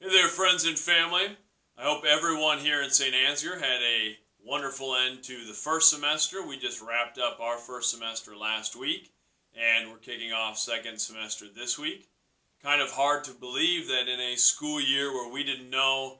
Hey there, friends and family. I hope everyone here in St. Ansgar had a wonderful end to the first semester. We just wrapped up our first semester last week, and we're kicking off second semester this week. Kind of hard to believe that in a school year where we didn't know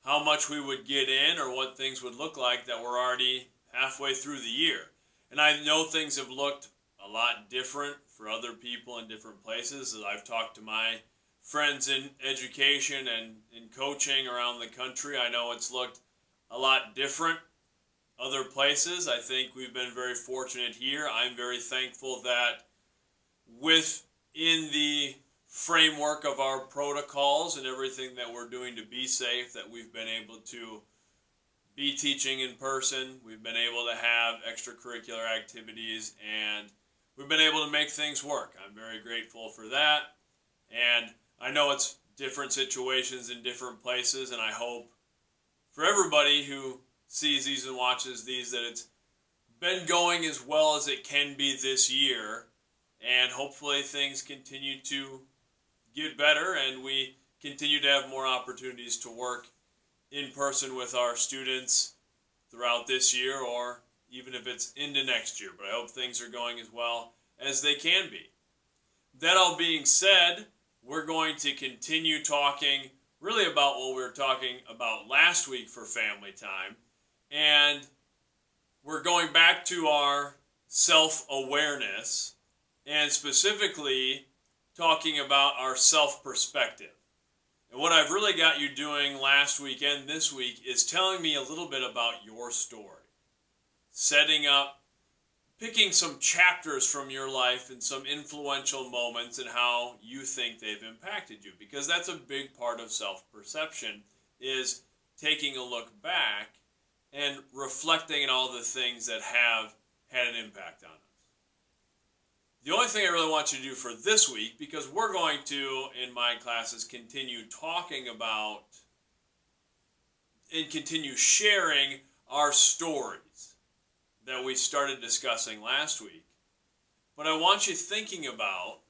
how much we would get in or what things would look like, that we're already halfway through the year. And I know things have looked a lot different for other people in different places. As I've talked to my friends in education and in coaching around the country, I know it's looked a lot different other places. I think we've been very fortunate here. I'm very thankful that within the framework of our protocols and everything that we're doing to be safe, that we've been able to be teaching in person. We've been able to have extracurricular activities, and we've been able to make things work. I'm very grateful for that. And I know it's different situations in different places, and I hope for everybody who sees these and watches these that it's been going as well as it can be this year, and hopefully things continue to get better and we continue to have more opportunities to work in person with our students throughout this year, or even if it's into next year. But I hope things are going as well as they can be. That all being said, we're going to continue talking really about what we were talking about last week for family time. And we're going back to our self-awareness and specifically talking about our self-perspective. And what I've really got you doing last week and this week is telling me a little bit about your story. Setting up, picking some chapters from your life and some influential moments and how you think they've impacted you. Because that's a big part of self-perception, is taking a look back and reflecting on all the things that have had an impact on us. The only thing I really want you to do for this week, because we're going to, in my classes, continue talking about and continue sharing our stories that we started discussing last week. But I want you thinking about,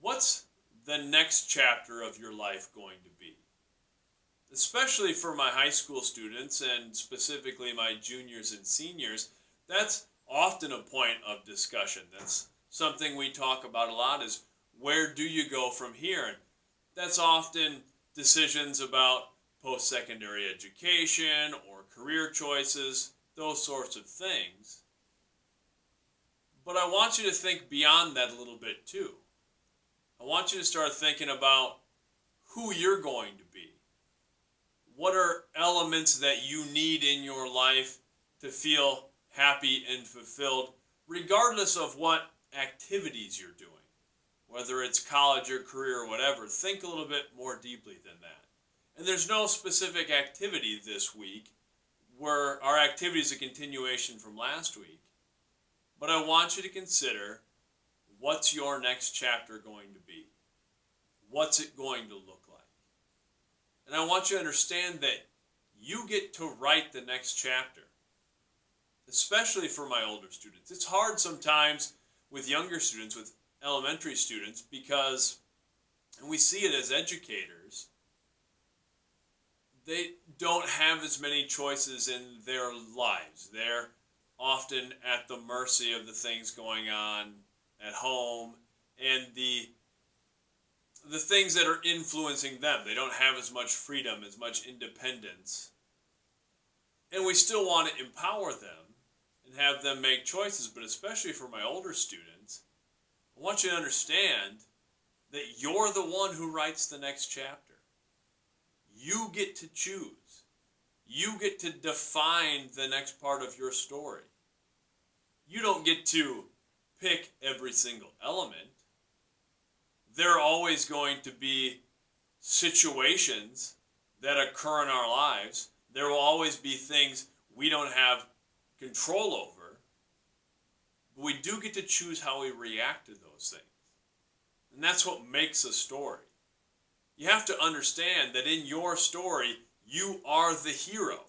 what's the next chapter of your life going to be? Especially for my high school students, and specifically my juniors and seniors, that's often a point of discussion. That's something we talk about a lot, is where do you go from here? And that's often decisions about post-secondary education or career choices, those sorts of things. But I want you to think beyond that a little bit too. I want you to start thinking about who you're going to be. What are elements that you need in your life to feel happy and fulfilled, regardless of what activities you're doing, whether it's college or career or whatever. Think a little bit more deeply than that. And there's no specific activity this week, where our activity is a continuation from last week. But I want you to consider, what's your next chapter going to be? What's it going to look like? And I want you to understand that you get to write the next chapter, especially for my older students. It's hard sometimes with younger students, with elementary students, because, and we see it as educators, they don't have as many choices in their lives. They're often at the mercy of the things going on at home and the things that are influencing them. They don't have as much freedom, as much independence. And we still want to empower them and have them make choices, but especially for my older students, I want you to understand that you're the one who writes the next chapter. You get to choose. You get to define the next part of your story. You don't get to pick every single element. There are always going to be situations that occur in our lives. There will always be things we don't have control over, but we do get to choose how we react to those things. And that's what makes a story. You have to understand that in your story, you are the hero.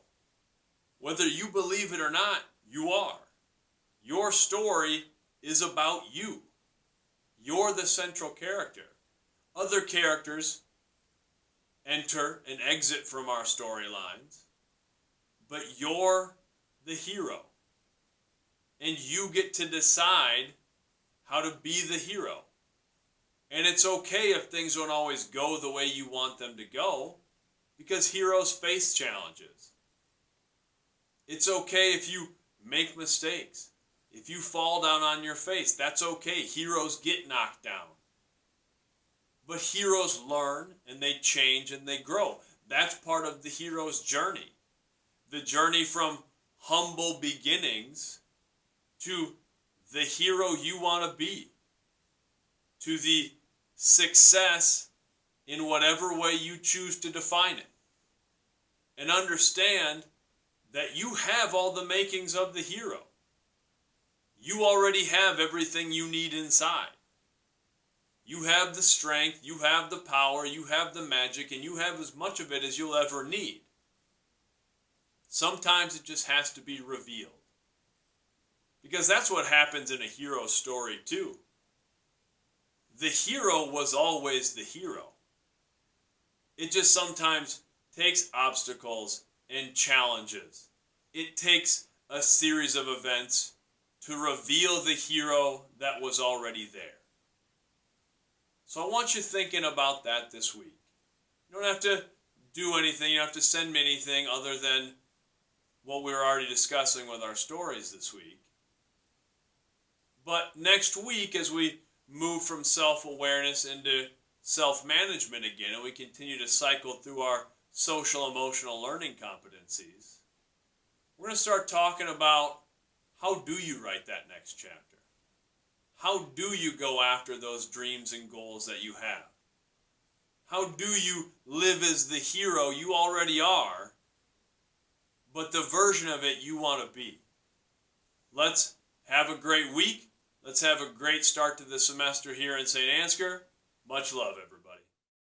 Whether you believe it or not, you are. Your story is about you. You're the central character. Other characters enter and exit from our storylines, but you're the hero. And you get to decide how to be the hero. And it's okay if things don't always go the way you want them to go, because heroes face challenges. It's okay if you make mistakes. If you fall down on your face, that's okay. Heroes get knocked down. But heroes learn and they change and they grow. That's part of the hero's journey. The journey from humble beginnings to the hero you want to be, to the success in whatever way you choose to define it. And understand that you have all the makings of the hero. You already have everything you need inside. You have the strength, you have the power, you have the magic, and you have as much of it as you'll ever need. Sometimes it just has to be revealed. Because that's what happens in a hero story too. The hero was always the hero. It just sometimes takes obstacles and challenges. It takes a series of events to reveal the hero that was already there. So I want you thinking about that this week. You don't have to do anything. You don't have to send me anything other than what we were already discussing with our stories this week. But next week, as we move from self-awareness into self-management again, and we continue to cycle through our social emotional learning competencies, we're going to start talking about how do you write that next chapter? How do you go after those dreams and goals that you have? How do you live as the hero you already are, but the version of it you want to be? Let's have a great week. Let's have a great start to the semester here in St. Ansgar. Much love, everyone.